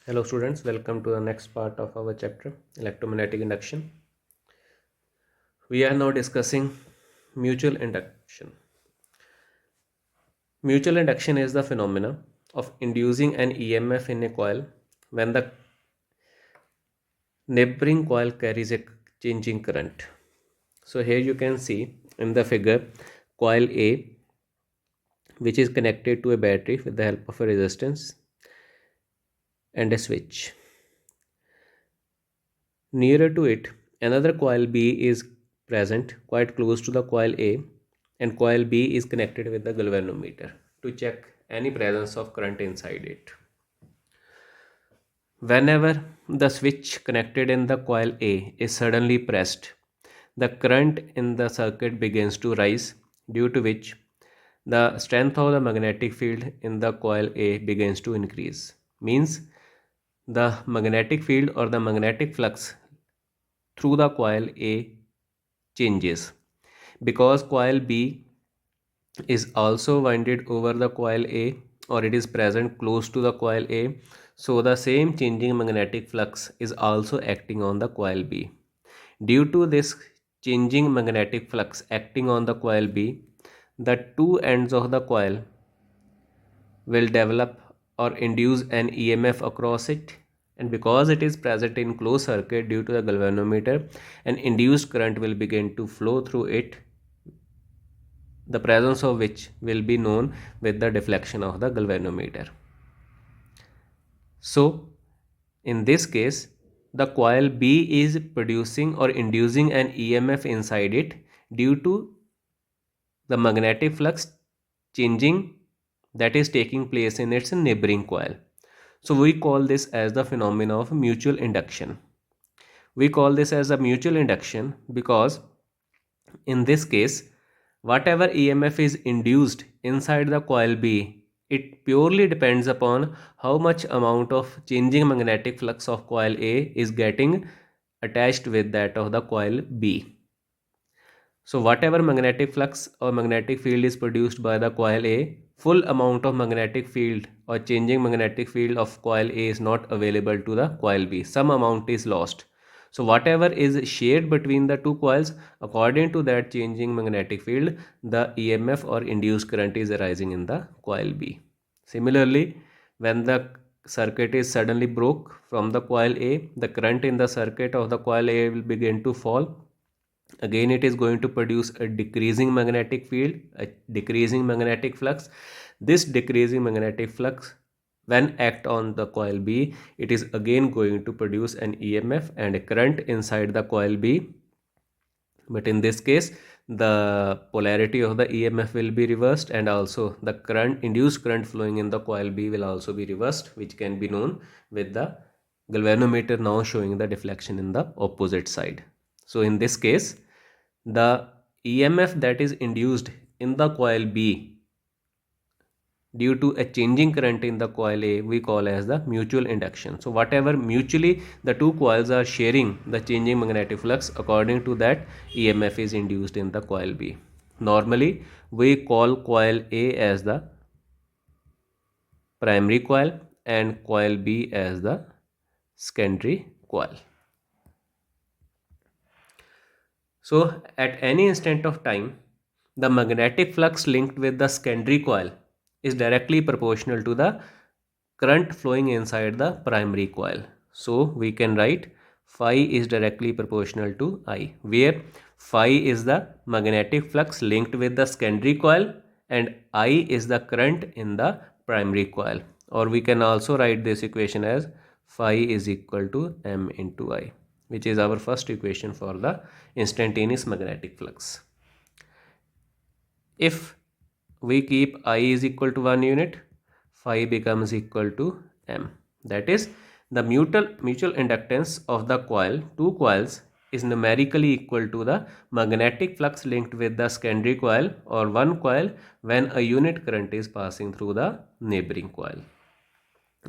Hello students, welcome to the next part of our chapter, electromagnetic induction. We are now discussing mutual induction. Mutual induction is the phenomena of inducing an EMF in a coil when the neighboring coil carries a changing current. So here you can see in the figure coil A, which is connected to a battery with the help of a resistance and a switch. Nearer to it, another coil B is present quite close to the coil A, and coil B is connected with the galvanometer to check any presence of current inside it. Whenever the switch connected in the coil A is suddenly pressed, the current in the circuit begins to rise, due to which the strength of the magnetic field in the coil A begins to increase. Means the magnetic field or the magnetic flux through the coil A changes because coil B is also winded over the coil A, or it is present close to the coil A, so the same changing magnetic flux is also acting on the coil B. Due to this changing magnetic flux acting on the coil B, the two ends of the coil will develop or induce an EMF across it, and because it is present in closed circuit due to the galvanometer, an induced current will begin to flow through it, the presence of which will be known with the deflection of the galvanometer. So in this case, the coil B is producing or inducing an EMF inside it due to the magnetic flux changing that is taking place in its neighboring coil. So we call this as the phenomena of mutual induction. We call this as a mutual induction because in this case, whatever EMF is induced inside the coil B, it purely depends upon how much amount of changing magnetic flux of coil A is getting attached with that of the coil B. So whatever magnetic flux or magnetic field is produced by the coil A, full amount of magnetic field or changing magnetic field of coil A is not available to the coil B. Some amount is lost. So whatever is shared between the two coils, according to that changing magnetic field, the EMF or induced current is arising in the coil B. Similarly, when the circuit is suddenly broke from the coil A, the current in the circuit of the coil A will begin to fall. Again, it is going to produce a decreasing magnetic field, a decreasing magnetic flux. This decreasing magnetic flux, when act on the coil B, it is again going to produce an EMF and a current inside the coil B. But in this case, the polarity of the EMF will be reversed, and also the current, induced current flowing in the coil B will also be reversed, which can be known with the galvanometer now showing the deflection in the opposite side. So in this case, the EMF that is induced in the coil B due to a changing current in the coil A, we call as the mutual induction. So whatever mutually the two coils are sharing the changing magnetic flux, according to that EMF is induced in the coil B. Normally we call coil A as the primary coil and coil B as the secondary coil. So at any instant of time, the magnetic flux linked with the secondary coil is directly proportional to the current flowing inside the primary coil. So we can write phi is directly proportional to I, where phi is the magnetic flux linked with the secondary coil and I is the current in the primary coil. Or we can also write this equation as phi is equal to m into I, which is our first equation for the instantaneous magnetic flux. If we keep I is equal to 1 unit, phi becomes equal to m. That is, the mutual inductance of the coil, two coils, is numerically equal to the magnetic flux linked with the secondary coil or one coil when a unit current is passing through the neighboring coil.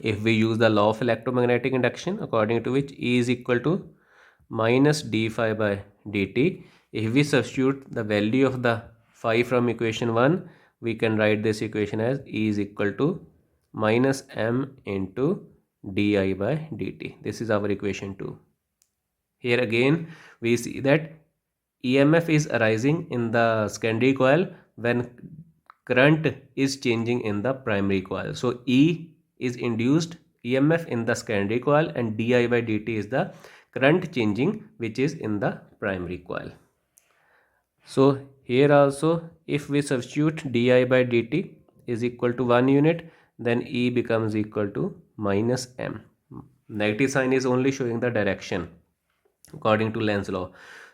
If we use the law of electromagnetic induction, according to which E is equal to minus d phi by dt, if we substitute the value of the phi from equation 1, we can write this equation as E is equal to minus m into di by dt. This is our equation 2. Here again we see that EMF is arising in the secondary coil when current is changing in the primary coil. So E is induced EMF in the secondary coil and di by dt is the current changing which is in the primary coil. So here also if we substitute di by dt is equal to 1 unit, then E becomes equal to minus m. Negative sign is only showing the direction according to Lenz's law.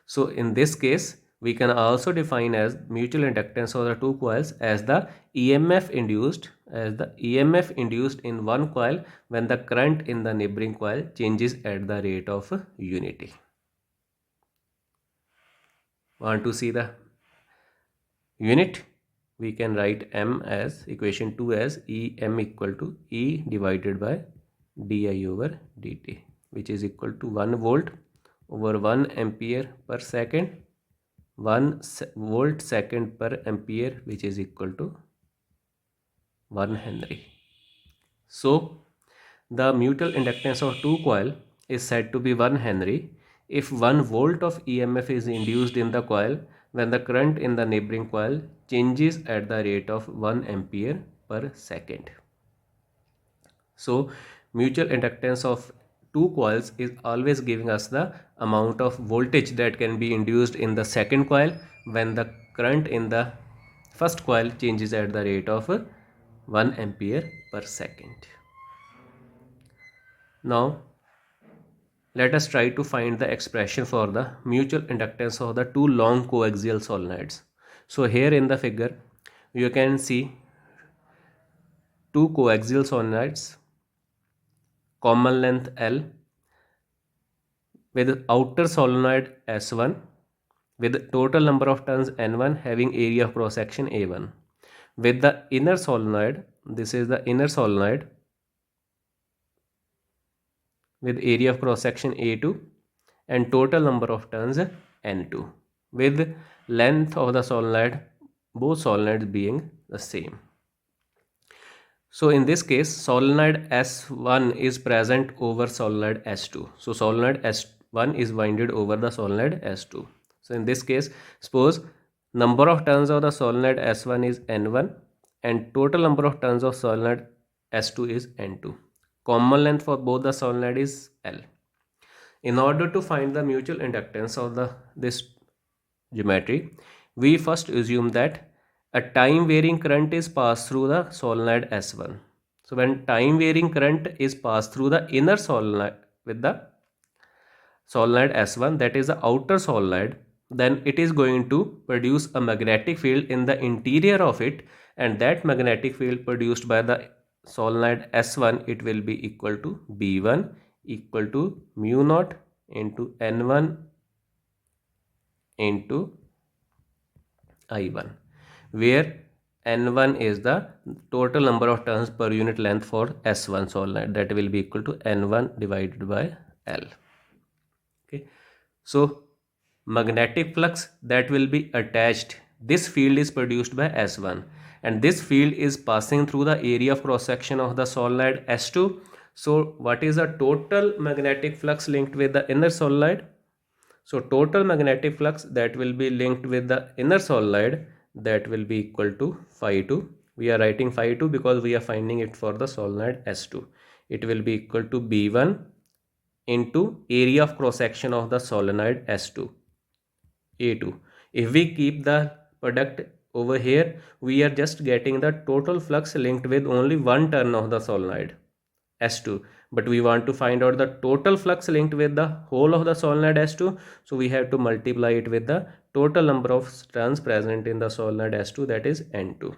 So in this case we can also define as mutual inductance of the two coils as the EMF induced in one coil when the current in the neighboring coil changes at the rate of unity. Want to see the unit? We can write m as equation 2 as em equal to E divided by di over dt, which is equal to 1 volt over 1 ampere per second, 1 volt second per ampere, which is equal to 1 Henry. So the mutual inductance of two coil is said to be 1 Henry if 1 volt of EMF is induced in the coil when the current in the neighboring coil changes at the rate of 1 ampere per second. So mutual inductance of two coils is always giving us the amount of voltage that can be induced in the second coil when the current in the first coil changes at the rate of 1 ampere per second. Now let us try to find the expression for the mutual inductance of the two long coaxial solenoids. So here in the figure you can see two coaxial solenoids, common length L, with outer solenoid S1 with total number of turns N1 having area of cross section A1. With the inner solenoid, this is the inner solenoid with area of cross section A2 and total number of turns N2 with length of the solenoid, both solenoids being the same. So in this case solenoid S1 is present over solenoid S2. So solenoid S1 is winded over the solenoid S2. So in this case suppose number of turns of the solenoid S1 is N1 and total number of turns of solenoid S2 is N2. Common length for both the solenoid is L. In order to find the mutual inductance of this geometry, we first assume that a time varying current is passed through the solenoid S1. So when time varying current is passed through the inner solenoid with the solenoid S1, that is the outer solenoid, then it is going to produce a magnetic field in the interior of it, and that magnetic field produced by the solenoid S1, it will be equal to B1 equal to mu naught into N1 into I1, where N1 is the total number of turns per unit length for S1 solenoid, that will be equal to N1 divided by L. Okay, so magnetic flux that will be attached, this field is produced by S1 and this field is passing through the area of cross section of the solenoid S2. So what is the total magnetic flux linked with the inner solenoid? So total magnetic flux that will be linked with the inner solenoid, that will be equal to phi 2. We are writing phi 2 because we are finding it for the solenoid S2. It will be equal to B1 into area of cross section of the solenoid S2 A2. If we keep the product over here, we are just getting the total flux linked with only one turn of the solenoid S2, but we want to find out the total flux linked with the whole of the solenoid S2, so we have to multiply it with the total number of turns present in the solenoid S2, that is N2.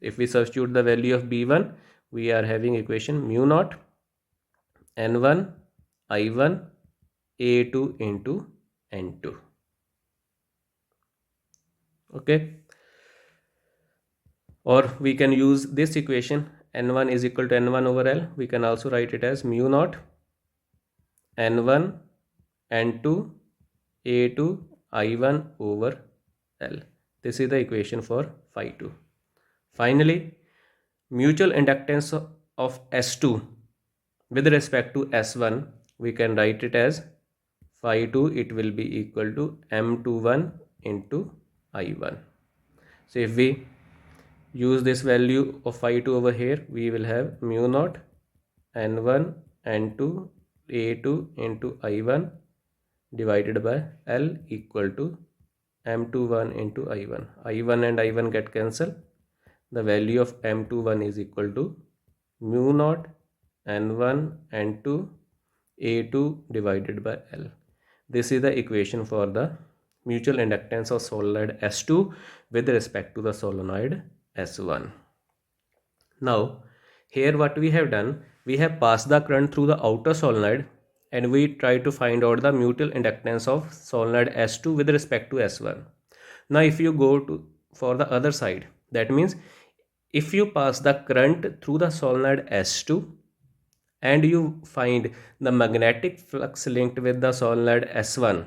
If we substitute the value of B1, we are having equation mu naught N1 I1 A2 into N2. Okay, or we can use this equation N1 is equal to N1 over L. We can also write it as mu naught N1 N2 A2 I1 over L. This is the equation for phi 2. Finally, mutual inductance of S2, with respect to S1, we can write it as phi 2, it will be equal to M21 into I1. So if we use this value of phi 2 over here, we will have mu naught N1 N2 A2 into I1 divided by L equal to M21 into I1. I1 and I1 get cancelled. The value of M21 is equal to mu naught N1 N2 A2 divided by L. This is the equation for the mutual inductance of solenoid S2 with respect to the solenoid S1. Now, here what we have done, we have passed the current through the outer solenoid and we try to find out the mutual inductance of solenoid S2 with respect to S1. Now, if you go to for the other side, that means if you pass the current through the solenoid S2 and you find the magnetic flux linked with the solenoid S1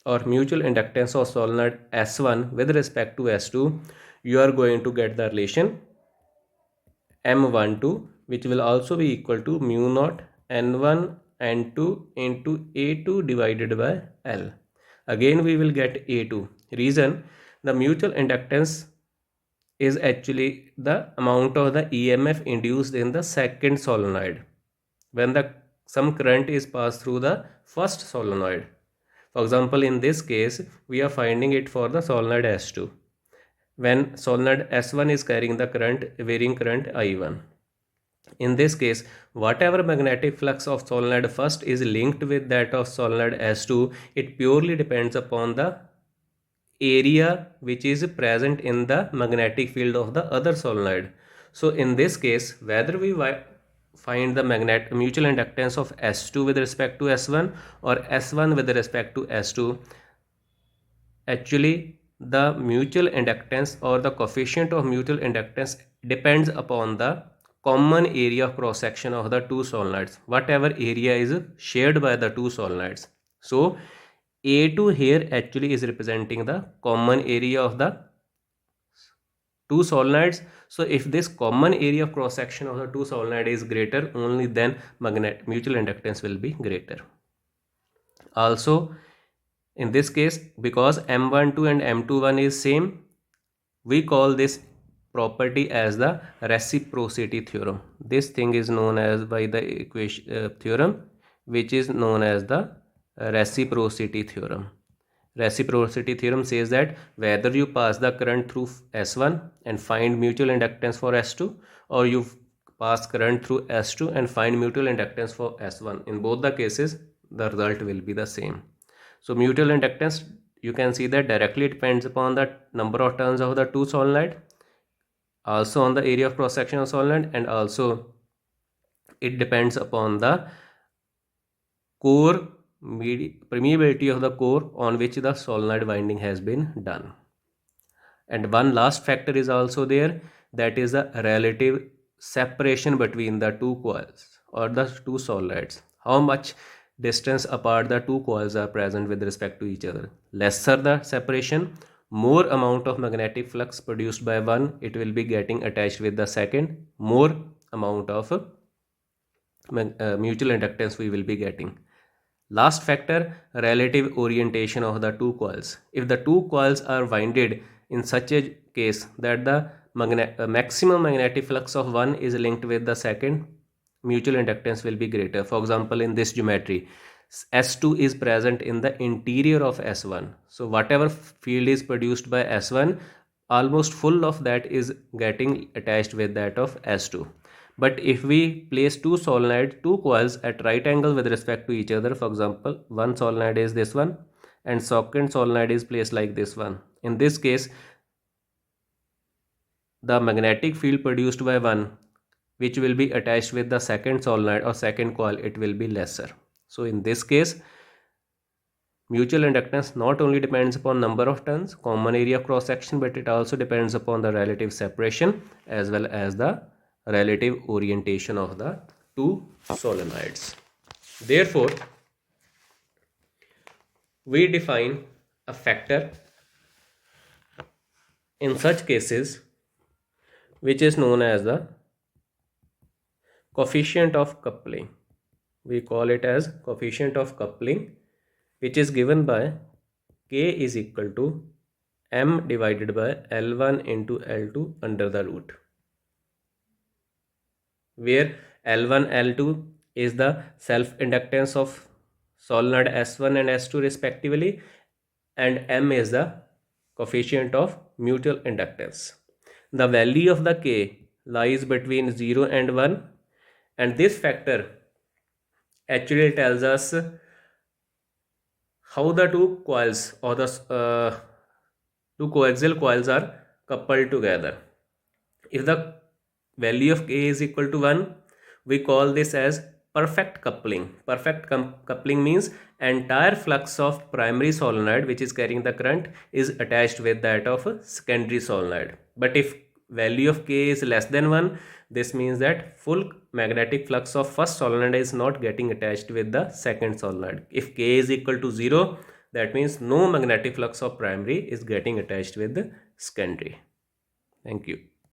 or mutual inductance of solenoid S1 with respect to S2, you are going to get the relation M12, which will also be equal to mu naught N1 N2 into A2 divided by L. Again we will get A2. Reason, the mutual inductance is actually the amount of the EMF induced in the second solenoid when the some current is passed through the first solenoid. For example, in this case, we are finding it for the solenoid S2. When solenoid S1 is carrying the current, varying current I1. In this case, whatever magnetic flux of solenoid first is linked with that of solenoid S2, it purely depends upon the area which is present in the magnetic field of the other solenoid. So in this case, whether we find the mutual inductance of S2 with respect to S1 or S1 with respect to S2, actually the mutual inductance or the coefficient of mutual inductance depends upon the common area of cross section of the two solenoids, whatever area is shared by the two solenoids. So A2 here actually is representing the common area of the two solenoids. So if this common area of cross section of the two solenoid is greater, only then mutual inductance will be greater. Also, in this case, because M12 and M21 is same, we call this property as the reciprocity theorem. This thing is known as by the equation theorem, which is known as the reciprocity theorem. Reciprocity theorem says that whether you pass the current through S1 and find mutual inductance for S2, or you pass current through S2 and find mutual inductance for S1, in both the cases the result will be the same. So mutual inductance, you can see that directly depends upon the number of turns of the two solenoid, also on the area of cross section of solenoid, and also it depends upon the core permeability of the core on which the solenoid winding has been done. And one last factor is also there, that is the relative separation between the two coils or the two solenoids. How much distance apart the two coils are present with respect to each other. Lesser the separation, more amount of magnetic flux produced by one, it will be getting attached with the second, more amount of mutual inductance we will be getting. Last factor, relative orientation of the two coils. If the two coils are winded in such a case that the maximum magnetic flux of one is linked with the second, mutual inductance will be greater. For example, in this geometry, S2 is present in the interior of S1. So whatever field is produced by S1, almost full of that is getting attached with that of S2. But if we place two coils at right angle with respect to each other, for example, one solenoid is this one and second solenoid is placed like this one. In this case, the magnetic field produced by one, which will be attached with the second solenoid or second coil, it will be lesser. So in this case, mutual inductance not only depends upon number of turns, common area of cross section, but it also depends upon the relative separation as well as the relative orientation of the two solenoids. Therefore, we define a factor in such cases which is known as the coefficient of coupling. we call it as coefficient of coupling, which is given by K is equal to M divided by L1 into L2 under the root, where L1, L2 is the self-inductance of solenoid S1 and S2 respectively, and M is the coefficient of mutual inductance. The value of the K lies between 0 and 1, and this factor actually tells us how the two coils or the two coaxial coils are coupled together. If the value of K is equal to 1, we call this as perfect coupling. Perfect coupling means entire flux of primary solenoid which is carrying the current is attached with that of a secondary solenoid. But if value of K is less than 1, this means that full magnetic flux of first solenoid is not getting attached with the second solenoid. If K is equal to 0, that means no magnetic flux of primary is getting attached with the secondary. Thank you.